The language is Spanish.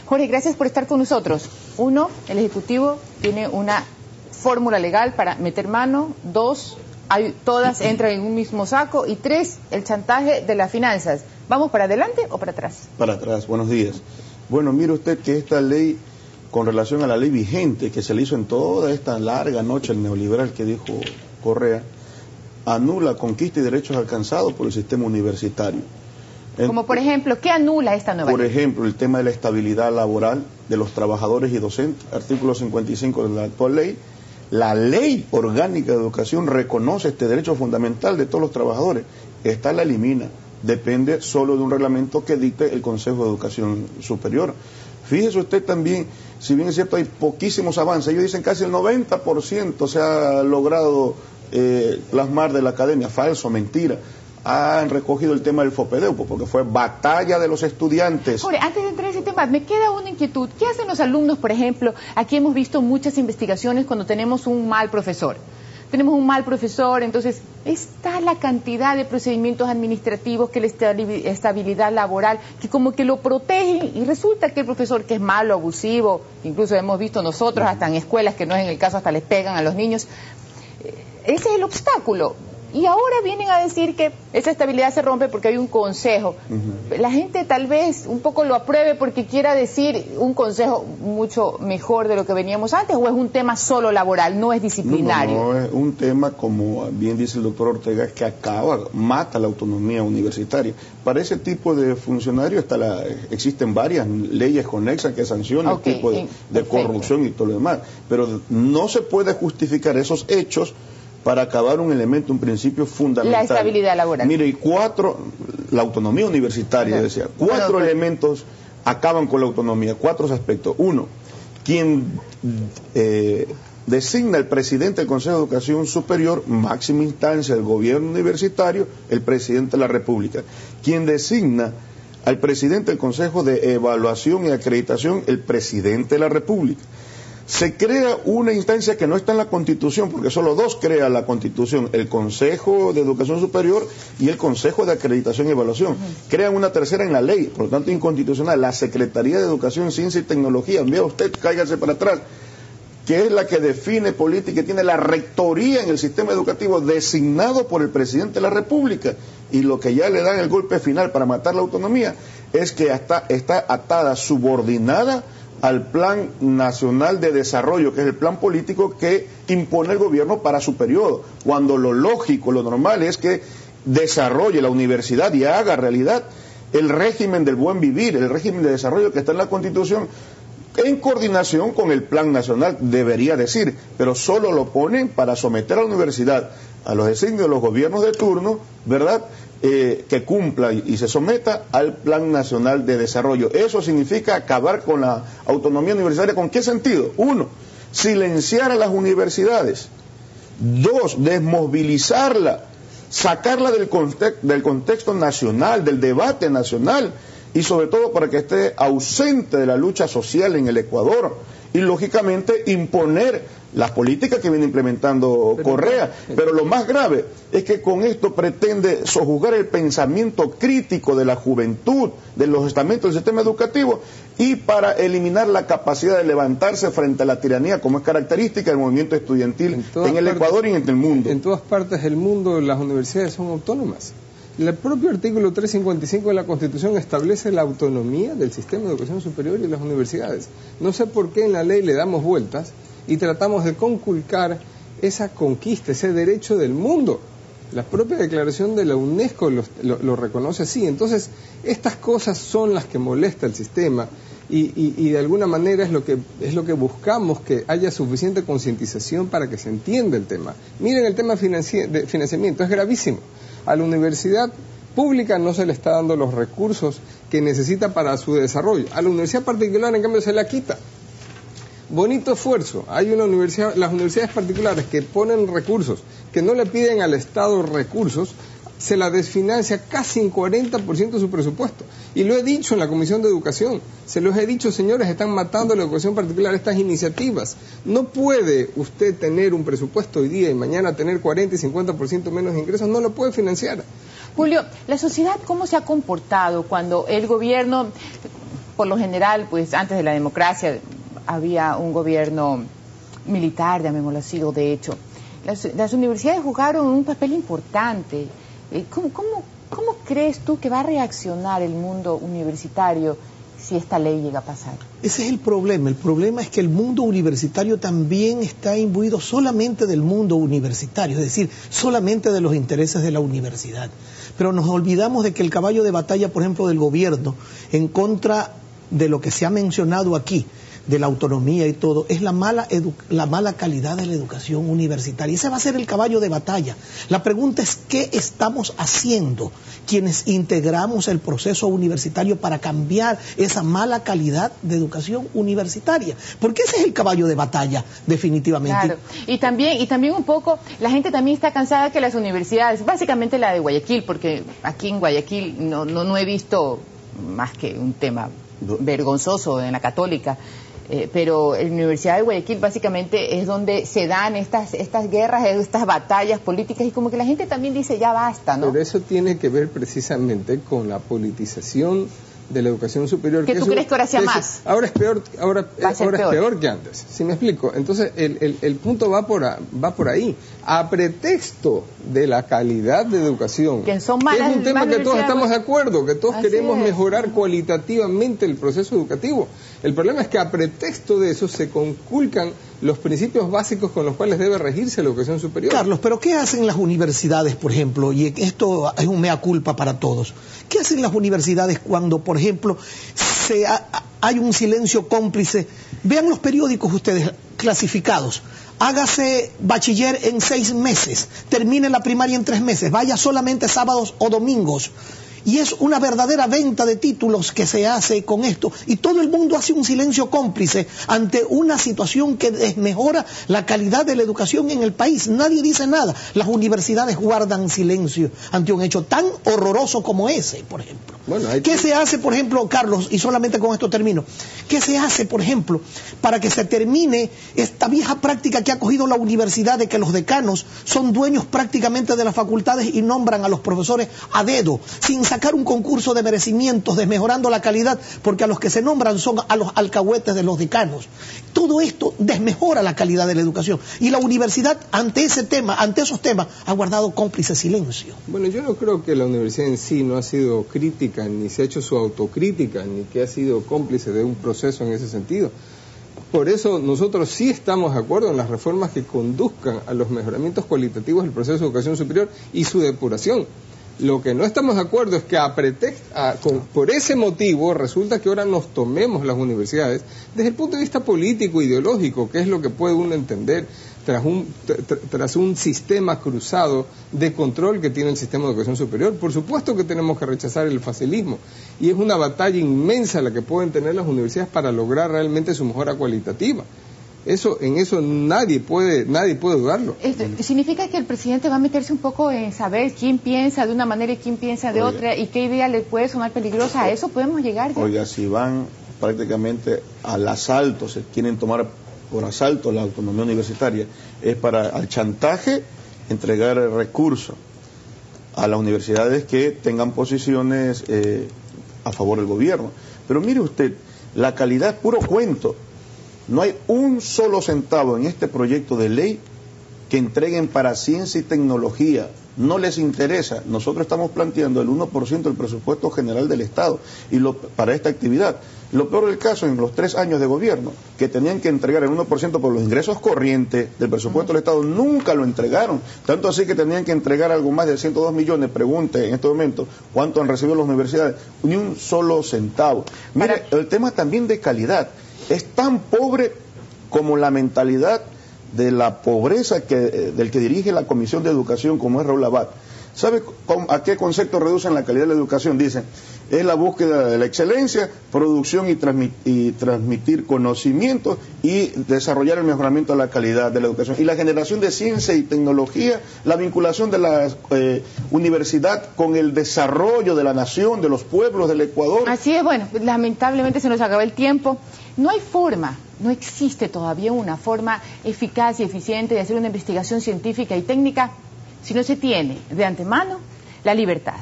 Jorge, gracias por estar con nosotros. Uno, el Ejecutivo tiene una fórmula legal para meter mano. Dos, todas entran en un mismo saco. Y tres, el chantaje de las finanzas. ¿Vamos para adelante o para atrás? Para atrás, buenos días. Bueno, mire usted que esta ley, con relación a la ley vigente que se le hizo en toda esta larga noche el neoliberal que dijo Correa, anula conquista y derechos alcanzados por el sistema universitario. Como por ejemplo, ¿qué anula esta nueva ley? Por ejemplo, el tema de la estabilidad laboral de los trabajadores y docentes, artículo 55 de la actual ley. La ley orgánica de educación reconoce este derecho fundamental de todos los trabajadores. Esta la elimina, depende solo de un reglamento que dicte el Consejo de Educación Superior. Fíjese usted también, si bien es cierto hay poquísimos avances, ellos dicen casi el 90% se ha logrado plasmar de la academia, falso, mentira. Han recogido el tema del FOPEDEUPO, porque fue batalla de los estudiantes. Jorge, antes de entrar en ese tema, me queda una inquietud. ¿Qué hacen los alumnos, por ejemplo? Aquí hemos visto muchas investigaciones cuando tenemos un mal profesor. Tenemos un mal profesor, entonces está la cantidad de procedimientos administrativos, que la estabilidad laboral, que como que lo protegen, y resulta que el profesor que es malo, abusivo, incluso hemos visto nosotros hasta en escuelas, que no es en el caso, hasta les pegan a los niños. Ese es el obstáculo. Y ahora vienen a decir que esa estabilidad se rompe porque hay un consejo. La gente tal vez un poco lo apruebe porque quiera decir un consejo mucho mejor de lo que veníamos antes, o es un tema solo laboral, no es disciplinario. No, es un tema, como bien dice el doctor Ortega, que mata la autonomía universitaria. Para ese tipo de funcionarios existen varias leyes conexas que sancionan el tipo de corrupción y todo lo demás. Pero no se puede justificar esos hechos para acabar un elemento, un principio fundamental. La estabilidad laboral. Mire, la autonomía universitaria, decía, cuatro elementos acaban con la autonomía, cuatro aspectos. Uno, quien designa el presidente del Consejo de Educación Superior, máxima instancia del gobierno universitario, el presidente de la República. Quien designa al presidente del Consejo de Evaluación y Acreditación, el presidente de la República. Se crea una instancia que no está en la Constitución, porque solo dos crea la Constitución, el Consejo de Educación Superior y el Consejo de Acreditación y Evaluación. Crean una tercera en la ley, por lo tanto inconstitucional, la Secretaría de Educación, Ciencia y Tecnología. Vea usted, cáigase para atrás, que es la que define política y tiene la rectoría en el sistema educativo designado por el presidente de la República. Y lo que ya le dan el golpe final para matar la autonomía es que está atada, subordinada al Plan Nacional de Desarrollo, que es el plan político que impone el gobierno para su periodo, cuando lo lógico, lo normal es que desarrolle la universidad y haga realidad el régimen del buen vivir, el régimen de desarrollo que está en la Constitución, en coordinación con el Plan Nacional, debería decir, pero solo lo ponen para someter a la universidad a los designios de los gobiernos de turno, ¿verdad?, que cumpla y se someta al Plan Nacional de Desarrollo. Eso significa acabar con la autonomía universitaria. ¿Con qué sentido? Uno, silenciar a las universidades. Dos, desmovilizarla, sacarla del contexto nacional, del debate nacional, y sobre todo para que esté ausente de la lucha social en el Ecuador, y lógicamente imponer las políticas que viene implementando Correa. Pero lo más grave es que con esto pretende sojuzgar el pensamiento crítico de la juventud, de los estamentos del sistema educativo, y para eliminar la capacidad de levantarse frente a la tiranía, como es característica del movimiento estudiantil en el Ecuador y en el mundo. En todas partes del mundo las universidades son autónomas. El propio artículo 355 de la Constitución establece la autonomía del sistema de educación superior y las universidades. No sé por qué en la ley le damos vueltas y tratamos de conculcar esa conquista, ese derecho del mundo. La propia declaración de la UNESCO lo reconoce así. Entonces, estas cosas son las que molesta el sistema y de alguna manera es lo que buscamos, que haya suficiente concientización para que se entienda el tema. Miren el tema de financiamiento, es gravísimo. A la universidad pública no se le está dando los recursos que necesita para su desarrollo. A la universidad particular, en cambio, se la quita. Bonito esfuerzo. Hay las universidades particulares que ponen recursos, que no le piden al Estado recursos, se la desfinancia casi en 40% de su presupuesto. Y lo he dicho en la Comisión de Educación, se los he dicho, señores, están matando la educación particular, estas iniciativas. No puede usted tener un presupuesto hoy día y mañana tener 40 y 50% menos de ingresos, no lo puede financiar. Julio, ¿la sociedad cómo se ha comportado cuando el gobierno por lo general, pues antes de la democracia había un gobierno militar, llamémoslo así, o de hecho. Las universidades jugaron un papel importante. ¿Cómo crees tú que va a reaccionar el mundo universitario si esta ley llega a pasar? Ese es el problema. El problema es que el mundo universitario también está imbuido solamente del mundo universitario, es decir, solamente de los intereses de la universidad. Pero nos olvidamos de que el caballo de batalla, por ejemplo, del gobierno, en contra de lo que se ha mencionado aquí, de la autonomía y todo, es la mala calidad de la educación universitaria. Ese va a ser el caballo de batalla. La pregunta es, ¿qué estamos haciendo quienes integramos el proceso universitario para cambiar esa mala calidad de educación universitaria? Porque ese es el caballo de batalla, definitivamente. Claro, y también un poco, la gente también está cansada que las universidades, básicamente la de Guayaquil, porque aquí en Guayaquil no he visto más que un tema vergonzoso en la Católica, pero la Universidad de Guayaquil básicamente es donde se dan estas guerras, estas batallas políticas, y como que la gente también dice ya basta, ¿no? Pero eso tiene que ver precisamente con la politización de la educación superior. ¿Qué tú crees que ahora sea más? Ahora es peor, es peor que antes, ¿sí me explico? Entonces el punto va por ahí. A pretexto de la calidad de educación, que son malas, es un tema que todos estamos de acuerdo, que todos queremos mejorar sí, cualitativamente el proceso educativo. El problema es que a pretexto de eso se conculcan los principios básicos con los cuales debe regirse la educación superior. Carlos, pero ¿qué hacen las universidades, por ejemplo? Y esto es un mea culpa para todos. ¿Qué hacen las universidades cuando, por ejemplo, hay un silencio cómplice? Vean los periódicos ustedes clasificados. Hágase bachiller en 6 meses, termine la primaria en 3 meses, vaya solamente sábados o domingos. Y es una verdadera venta de títulos que se hace con esto. Y todo el mundo hace un silencio cómplice ante una situación que desmejora la calidad de la educación en el país. Nadie dice nada. Las universidades guardan silencio ante un hecho tan horroroso como ese, por ejemplo. Bueno, ¿qué se hace, por ejemplo, Carlos, y solamente con esto termino, qué se hace, por ejemplo, para que se termine esta vieja práctica que ha cogido la universidad de que los decanos son dueños prácticamente de las facultades y nombran a los profesores a dedo, sin sacar un concurso de merecimientos, desmejorando la calidad, porque a los que se nombran son a los alcahuetes de los decanos? Todo esto desmejora la calidad de la educación. Y la universidad, ante esos temas, ha guardado cómplice silencio. Bueno, yo no creo que la universidad en sí no ha sido crítica, ni se ha hecho su autocrítica, ni que ha sido cómplice de un proceso en ese sentido. Por eso nosotros sí estamos de acuerdo en las reformas que conduzcan a los mejoramientos cualitativos del proceso de educación superior y su depuración. Lo que no estamos de acuerdo es que por ese motivo resulta que ahora nos tomemos las universidades desde el punto de vista político, ideológico, que es lo que puede uno entender tras un sistema cruzado de control que tiene el sistema de educación superior. Por supuesto que tenemos que rechazar el facilismo, y es una batalla inmensa la que pueden tener las universidades para lograr realmente su mejora cualitativa. En eso nadie puede dudarlo. ¿Significa que el presidente va a meterse un poco en saber quién piensa de una manera y quién piensa de otra, y qué idea le puede sonar peligrosa? ¿A eso podemos llegar ya? Oiga, si van prácticamente al asalto, se quieren tomar por asalto la autonomía universitaria, es para al chantaje entregar recursos a las universidades que tengan posiciones a favor del gobierno. Pero mire usted, la calidad es puro cuento. No hay un solo centavo en este proyecto de ley que entreguen para ciencia y tecnología. No les interesa. Nosotros estamos planteando el 1% del presupuesto general del Estado para esta actividad. Lo peor del caso, en los 3 años de gobierno, que tenían que entregar el 1% por los ingresos corrientes del presupuesto del Estado, nunca lo entregaron. Tanto así que tenían que entregar algo más de 102 millones. Pregunte en este momento cuánto han recibido las universidades. Ni un solo centavo. Mire, el tema también de calidad es tan pobre como la mentalidad de la pobreza del que dirige la Comisión de Educación, como es Raúl Abad. ¿Sabe a qué concepto reducen la calidad de la educación? Dicen, es la búsqueda de la excelencia, producción y transmitir conocimientos y desarrollar el mejoramiento de la calidad de la educación. Y la generación de ciencia y tecnología, la vinculación de la universidad con el desarrollo de la nación, de los pueblos del Ecuador. Así es, bueno, lamentablemente se nos acaba el tiempo. No hay forma, no existe todavía una forma eficaz y eficiente de hacer una investigación científica y técnica si no se tiene de antemano la libertad.